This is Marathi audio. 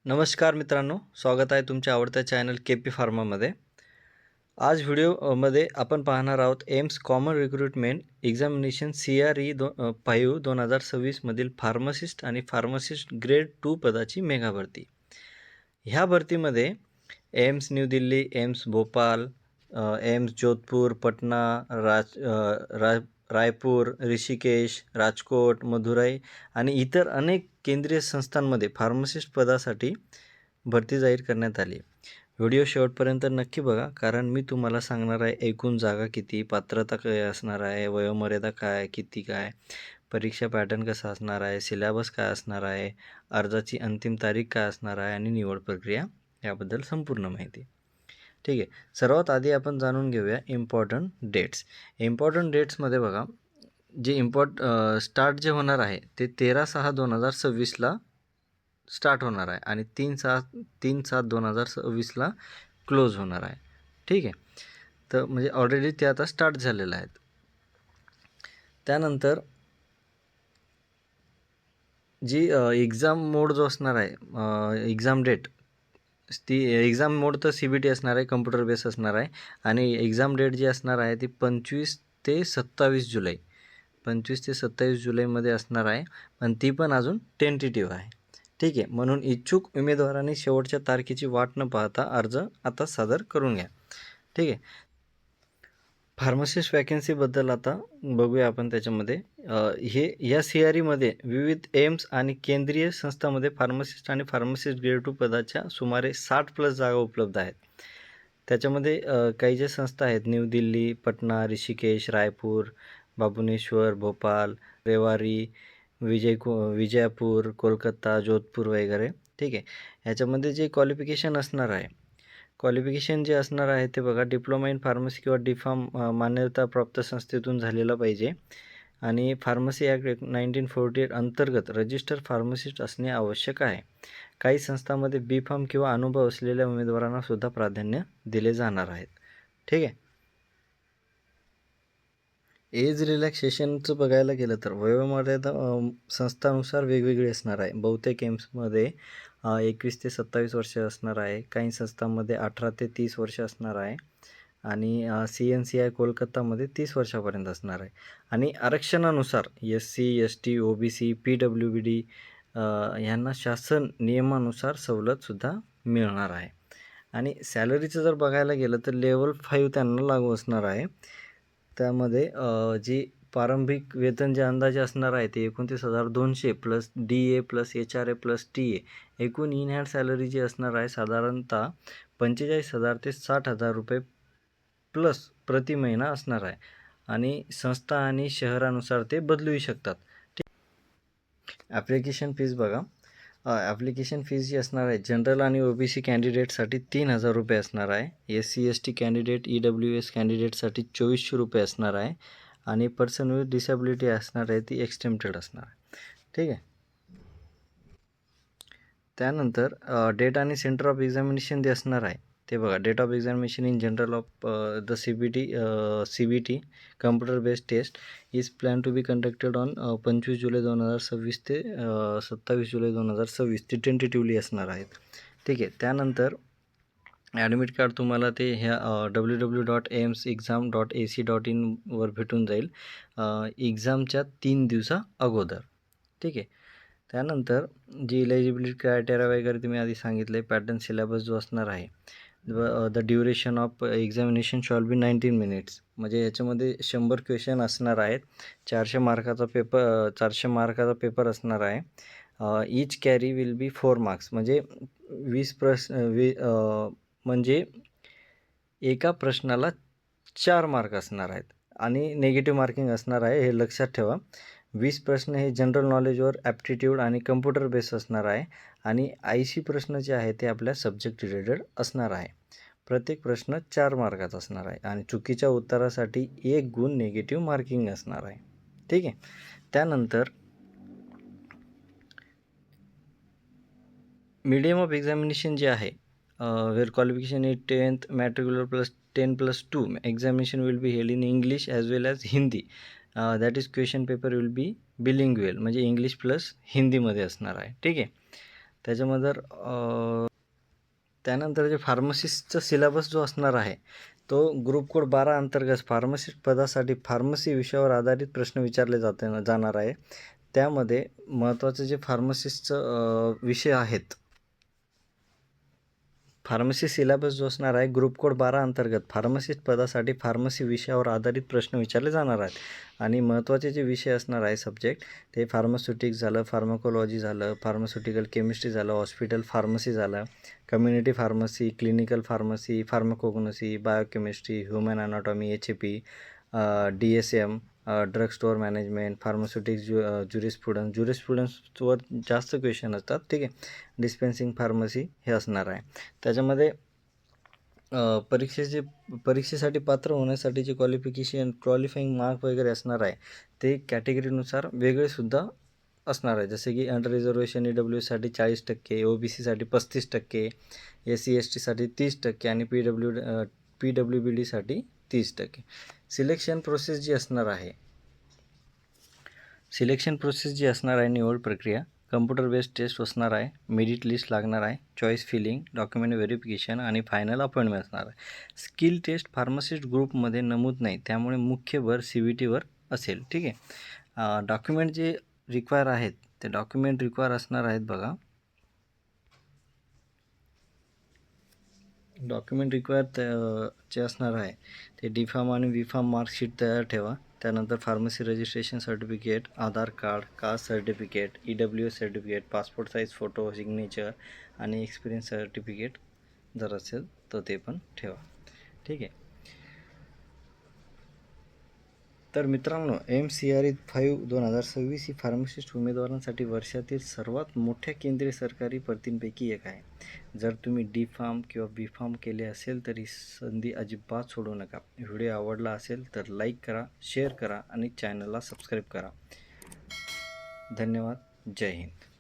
नमस्कार मित्रांनो, स्वागत आहे तुमच्या आवडत्या चॅनल के.पी. फार्मामध्ये. आज व्हिडिओमध्ये आपण पाहणार आहोत AIIMS common recruitment examination CRE 5 2026 मधील फार्मासिस्ट आणि फार्मासिस्ट ग्रेड 2 पदाची मेगा भरती. ह्या भरतीमध्ये AIIMS new Delhi, AIIMS Bhopal, AIIMS Jodhpur, Patna, Raipur, Rishikesh, Rajkot, Madurai आणि इतर अनेक केंद्रीय संस्थांमध्ये फार्मासिस्ट पदासाठी भरती जाहीर करण्यात आली. व्हिडिओ शेवटपर्यंत नक्की बघा, कारण मी तुम्हाला सांगणार आहे एकूण जागा किती, पात्रता काय असणार आहे, वयोमर्यादा काय, किती काय, परीक्षा पॅटर्न कसा असणार आहे, सिलेबस काय असणार आहे, अर्जाची अंतिम तारीख काय असणार आहे आणि निवड प्रक्रिया याबद्दल संपूर्ण माहिती. ठीक आहे. सर्वात आधी आपण जाणून घेऊया इम्पॉर्टंट डेट्स. इम्पॉर्टंट डेट्समध्ये बघा, जे स्टार्ट जे होणार आहे ते 13/6/2026ला स्टार्ट होणार आहे आणि 3/7/2026ला क्लोज होणार आहे. ठीक आहे. तर म्हणजे ऑलरेडी ते आता स्टार्ट झालेलं आहेत. त्यानंतर जी एक्झाम मोड जो असणार आहे, एक्झाम डेट, ती एक्झाम मोड तर CBT असणार आहे, कम्प्युटर बेस असणार आहे आणि एक्झाम डेट जी असणार आहे ती 25 ते 27 जुलै 25 ते 27 जुलैमध्ये असणार आहे, पण ती पण अजून टेंटेटिव्ह आहे. ठीक आहे. म्हणून इच्छुक उमेदवारांनी शेवटच्या तारखेची वाट न पाहता अर्ज आता सादर करून घ्या. ठीक आहे. फार्मासिस्ट वॅकन्सीबद्दल आता बघूया आपण. त्याच्यामध्ये या CREमध्ये विविध एम्स आणि केंद्रीय संस्थांमध्ये फार्मासिस्ट आणि फार्मासिस्ट ग्रेड 2 पदाच्या सुमारे 60+ जागा उपलब्ध आहेत. त्याच्यामध्ये काही जे संस्था आहेत, न्यू दिल्ली, पटना, ऋषिकेश, रायपूर, बाबुनेश्वर, भोपाल, रेवारी, विजयपूर, कोलकाता, जोधपूर वगैरे. ठीक आहे. ह्याच्यामध्ये जे क्वालिफिकेशन असणार आहे, क्वालिफिकेशन जे असणार आहे ते बघा, डिप्लोमा इन फार्मसी किंवा DPharm मान्यताप्राप्त संस्थेतून झालेला पाहिजे आणि फार्मसी ॲक्ट 1948 अंतर्गत रजिस्टर फार्मासिस्ट असणे आवश्यक आहे. काही संस्थांमध्ये BPharm किंवा अनुभव असलेल्या उमेदवारांना सुद्धा प्राधान्य दिले जाणार आहेत. ठीक आहे. एज रिलॅक्सेशनचं बघायला गेलं तर वयोमर्यादा संस्थानुसार वेगवेगळी असणार आहे. बहुतेक एम्समध्ये 21 ते 27 वर्ष असणार आहे. काही संस्थांमध्ये 18 ते 30 वर्ष असणार आहे आणि CNCI कोलकातामध्ये 30 वर्षापर्यंत असणार आहे. आणि आरक्षणानुसार SC, ST, OBC, PWBD यांना शासन नियमानुसार सवलतसुद्धा मिळणार आहे. आणि सॅलरीचं जर बघायला गेलं तर लेवल 5 त्यांना लागू असणार आहे. त्यामध्ये जी प्रारंभिक वेतन जे अंदाजे असणार आहे ते 29,200 plus DA plus HRA plus TA, एकूण इन हँड सॅलरी जी असणार आहे साधारणतः 45,000 ते 60,000 रुपये प्लस प्रति महिना असणार आहे आणि संस्था आणि शहरानुसार ते बदलूही शकतात. ॲप्लिकेशन फीज बघा, ॲप्लिकेशन फीज जी असणार आहे जनरल आणि OBC कॅन्डिडेटसाठी 3,000 रुपये असणार आहे. SC ST कॅन्डिडेट, EWS कॅन्डिडेटसाठी 2,400 रुपये असणार आहे आणि पर्सन विथ डिसेबिलिटी असणार आहे ती एक्सटेम्प्टेड असणार आहे. ठीक आहे. त्यानंतर डेट आणि सेंटर ऑफ एक्झामिनेशन जे असणार आहे ते बघा, date of examination in general of the CBT computer based test is plan to be conducted on 25 July 2026 ते 27 जुलै 2026 ती टेंटेटिव्हली असणार आहेत. ठीक आहे. त्यानंतर ॲडमिट कार्ड तुम्हाला ते ह्या www.aimsexam.ac.in वर भेटून जाईल एक्झामच्या 3 दिवसा अगोदर. ठीक आहे. त्यानंतर जी इलिजिबिलिटी क्रायटेरिया वगैरे तुम्ही आधी सांगितले, पॅटर्न सिलेबस जो असणार आहे, the duration of examination shawl B 19 minutes, म्हणजे याच्यामध्ये 100 क्वेश्चन असणार आहेत. 400 मार्काचा पेपर असणार आहे. Each carry will be 4 marks, म्हणजे 20 प्रश्न म्हणजे एका प्रश्नाला 4 मार्क असणार आहेत आणि निगेटिव्ह मार्किंग असणार आहे, हे लक्षात ठेवा. 20 प्रश्न हे जनरल नॉलेजवर ॲप्टिट्यूड आणि कम्प्युटर बेस असणार आहे आणि IC प्रश्न जे आहे ते आपल्या सब्जेक्ट रिलेटेड असणार आहे. प्रत्येक प्रश्न 4 मार्काचा असणार आहे आणि चुकीच्या उत्तरासाठी 1 गुण निगेटिव्ह मार्किंग असणार आहे. ठीक आहे. त्यानंतर मीडियम ऑफ एक्झामिनेशन जे आहे, where qualification is 10th matricular plus 10+2 examination will be held in English as well as Hindi. That is question paper will be bilingual, म्हणजे इंग्लिश प्लस हिंदीमध्ये असणार आहे. ठीक आहे. त्याच्यामध्ये त्यानंतर जे फार्मसिस्टचा सिलेबस जो असणार आहे तो ग्रुप कोड 12 अंतर्गत फार्मसिस्ट पदासाठी फार्मसी विषयावर आधारित प्रश्न विचारले जाणार आहे. त्यामध्ये महत्त्वाचे जे फार्मसिस्टचं विषय आहेत, फार्मसी सिलेबस जो असणार आहे ग्रुप कोड 12 अंतर्गत फार्मसिस्ट पदासाठी फार्मसी विषयावर आधारित प्रश्न विचारले जाणार आहेत. आणि महत्त्वाचे जे विषय असणार आहे सब्जेक्ट ते फार्मास्युटिक्स झालं, फार्माकोलॉजी झालं, फार्मास्युटिकल केमिस्ट्री झालं, हॉस्पिटल फार्मसी झालं, community pharmacy, clinical pharmacy, pharmacognosy, biochemistry, human anatomy, HAP, DSM, drug store management, pharmaceutics, ज्युरिस्प्रुडन्सवर जास्त क्वेश्चन असतात. ठीक आहे. डिस्पेन्सिंग फार्मसी हे असणार आहे. त्याच्यामध्ये परीक्षेसाठी पात्र होण्यासाठीचे क्वालिफाईंग मार्क वगैरे असणार आहे ते कॅटेगरीनुसार वेगळेसुद्धा असणार आहे. जसे की अंडर रिझर्वेशन EWS साठी 40%, OBCसाठी 35%, SC STसाठी 30% आणि PWBDसाठी 30%. सिलेक्शन प्रोसेस जी असणार आहे निवड प्रक्रिया कम्प्युटर बेस्ड टेस्ट असणार आहे, मेरिट लिस्ट लागणार आहे, चॉईस फिलिंग, डॉक्युमेंट व्हेरिफिकेशन आणि फायनल अपॉइंटमेंट असणार आहे. स्किल टेस्ट फार्मासिस्ट ग्रुपमध्ये नमूद नाही, त्यामुळे मुख्य भर CVTवर असेल. ठीक आहे. डॉक्युमेंट जे रिक्वायर आहेत ते डॉक्युमेंट रिक्वायर असणार आहेत बघा. डॉक्युमेंट रिक्वायर जे असणार आहे ते DPharm आणि BPharm मार्कशीट तयार ठेवा. त्यानंतर pharmacy registration certificate, Aadhaar card, caste certificate, EWS certificate, passport size photo, signature आणि एक्सपिरियन्स सर्टिफिकेट जर असेल तर ते पण ठेवा. ठीक आहे. तर मित्रांनो, MCRE 5 2026 ही फार्मासिस्ट उमेदवारांसाठी वर्षातील सर्वात मोठ्या केंद्रीय सरकारी भरतींपैकी एक आहे. जर तुम्ही DPharm किंवा BPharm केले असेल तर ही संधी अजिबात सोडू नका. व्हिडिओ आवडला असेल तर लाईक करा, शेअर करा आणि चॅनलला सबस्क्राईब करा. धन्यवाद. जय हिंद.